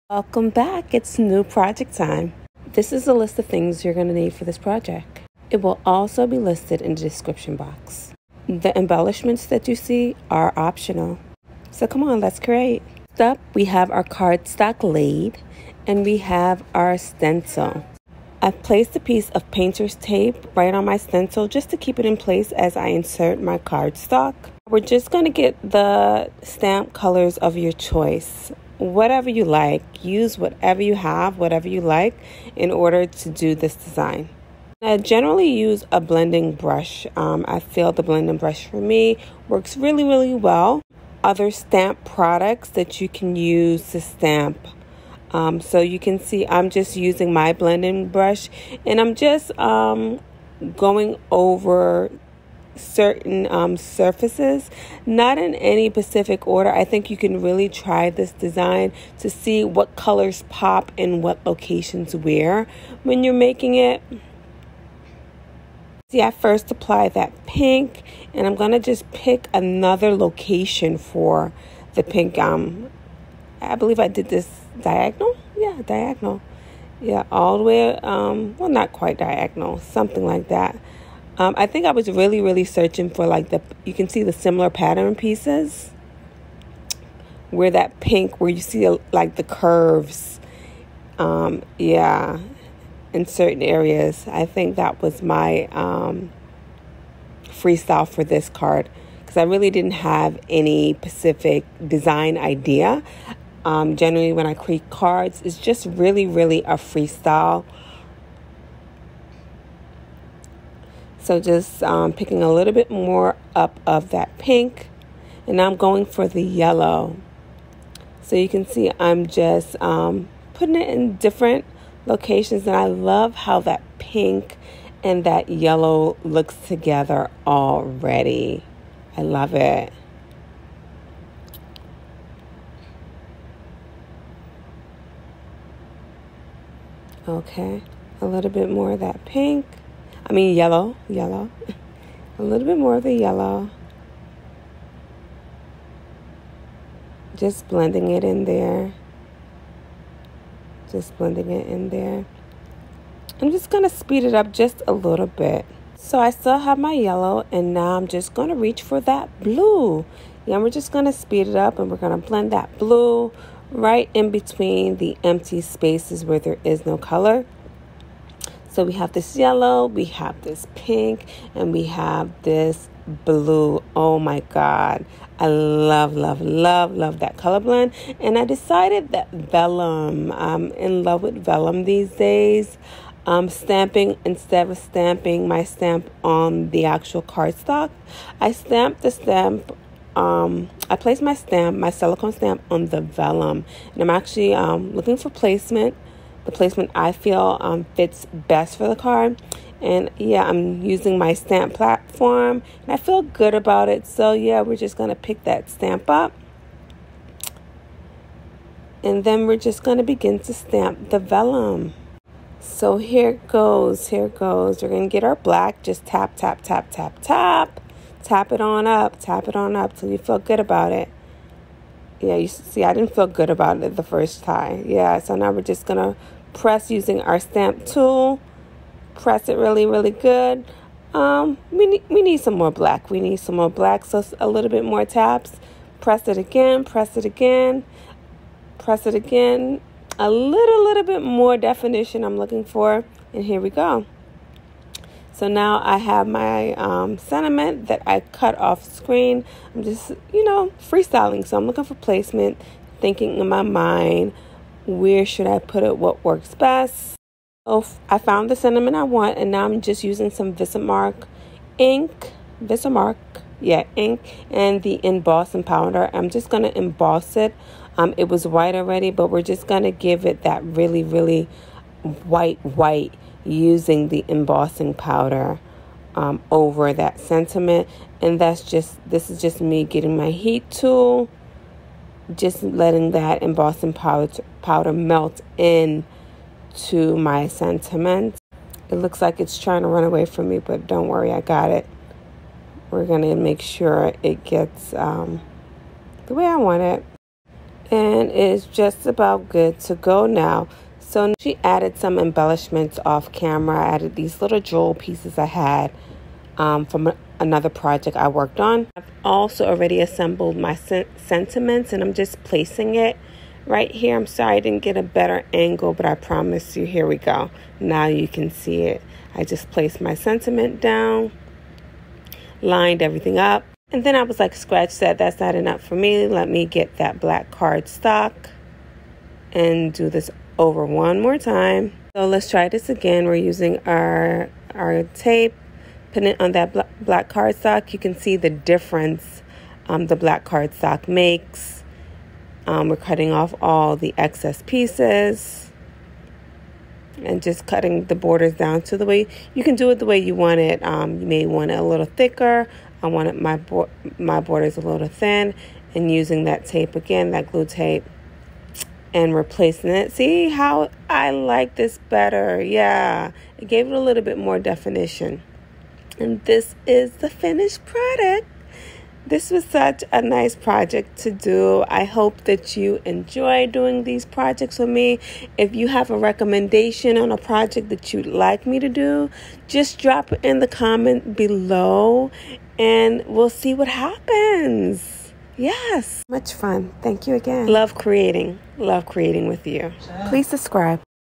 Welcome back. It's new project time. This is a list of things you're going to need for this project. It will also be listed in the description box. The embellishments that you see are optional. So come on, let's create. Next up, we have our cardstock laid and we have our stencil. I've placed a piece of painter's tape right on my stencil just to keep it in place as I insert my cardstock. We're just going to get the stamp colors of your choice. Whatever you like, use whatever you have, whatever you like in order to do this design. I generally use a blending brush. I feel the blending brush for me works really well. Other stamp products that you can use to stamp. So you can see I'm just using my blending brush and I'm just going over certain surfaces, not in any specific order. I think you can really try this design to see what colors pop in what locations where when you're making it. See, I first apply that pink and I'm gonna just pick another location for the pink. I believe I did this diagonal. Yeah, diagonal. Yeah, all the way, well, not quite diagonal, something like that. I think I was really searching for like you can see the similar pattern pieces where that pink, where you see like the curves, yeah, in certain areas. I think that was my freestyle for this card because I really didn't have any specific design idea. Generally when I create cards, it's just really a freestyle. So just picking a little bit more up of that pink. And now I'm going for the yellow. So you can see I'm just putting it in different locations. And I love how that pink and that yellow looks together already. I love it. Okay, a little bit more of that pink. Yellow. A little bit more of the yellow. Just blending it in there. Just blending it in there. I'm just going to speed it up just a little bit. So I still have my yellow and now I'm just going to reach for that blue. Yeah, we're just going to speed it up and we're going to blend that blue right in between the empty spaces where there is no color. So we have this yellow, we have this pink, and we have this blue. Oh my God. I love that color blend. And I decided that vellum, I'm in love with vellum these days. Stamping, instead of stamping my stamp on the actual cardstock, I stamped the stamp. I placed my stamp, my silicone stamp on the vellum. And I'm actually looking for placement. The placement I feel fits best for the card. And yeah, I'm using my stamp platform and I feel good about it. So yeah, we're just going to pick that stamp up. And then we're just going to begin to stamp the vellum. So here it goes. We're going to get our black. Just tap. Tap it on up till you feel good about it. Yeah, you see, I didn't feel good about it the first time. Yeah, so now we're just going to press using our stamp tool. Press it really good. We need some more black. So a little bit more taps. Press it again. A little bit more definition I'm looking for. And here we go. So now I have my sentiment that I cut off screen. I'm just, freestyling. So I'm looking for placement, thinking in my mind, where should I put it? What works best? So I found the sentiment I want, and now I'm just using some Versamark ink, and the embossing powder. I'm just going to emboss it. It was white already, but we're just going to give it that really white using the embossing powder over that sentiment. And this is just me getting my heat tool, just letting that embossing powder melt in to my sentiment. It looks like it's trying to run away from me, but don't worry, I got it. We're going to make sure it gets the way I want it. And it's just about good to go now. So she added some embellishments off camera. I added these little jewel pieces I had from another project I worked on. I've also already assembled my sentiments, and I'm just placing it right here. I'm sorry I didn't get a better angle, but I promise you, here we go. Now you can see it. I just placed my sentiment down, lined everything up, and then I was like, scratch that. That's not enough for me. Let me get that black cardstock and do this over one more time. So let's try this again. We're using our tape, putting it on that black cardstock. You can see the difference the black cardstock makes. We're cutting off all the excess pieces and just cutting the borders down to the way you can do it the way you want it. You may want it a little thicker. I wanted my borders a little thin, and using that tape again, that glue tape, and replacing it. See how I like this better? Yeah, it gave it a little bit more definition. And this is the finished product. This was such a nice project to do. I hope that you enjoy doing these projects with me. If you have a recommendation on a project that you'd like me to do, just drop it in the comment below and we'll see what happens. Yes, much fun. Thank you again. Love creating with you. Please subscribe.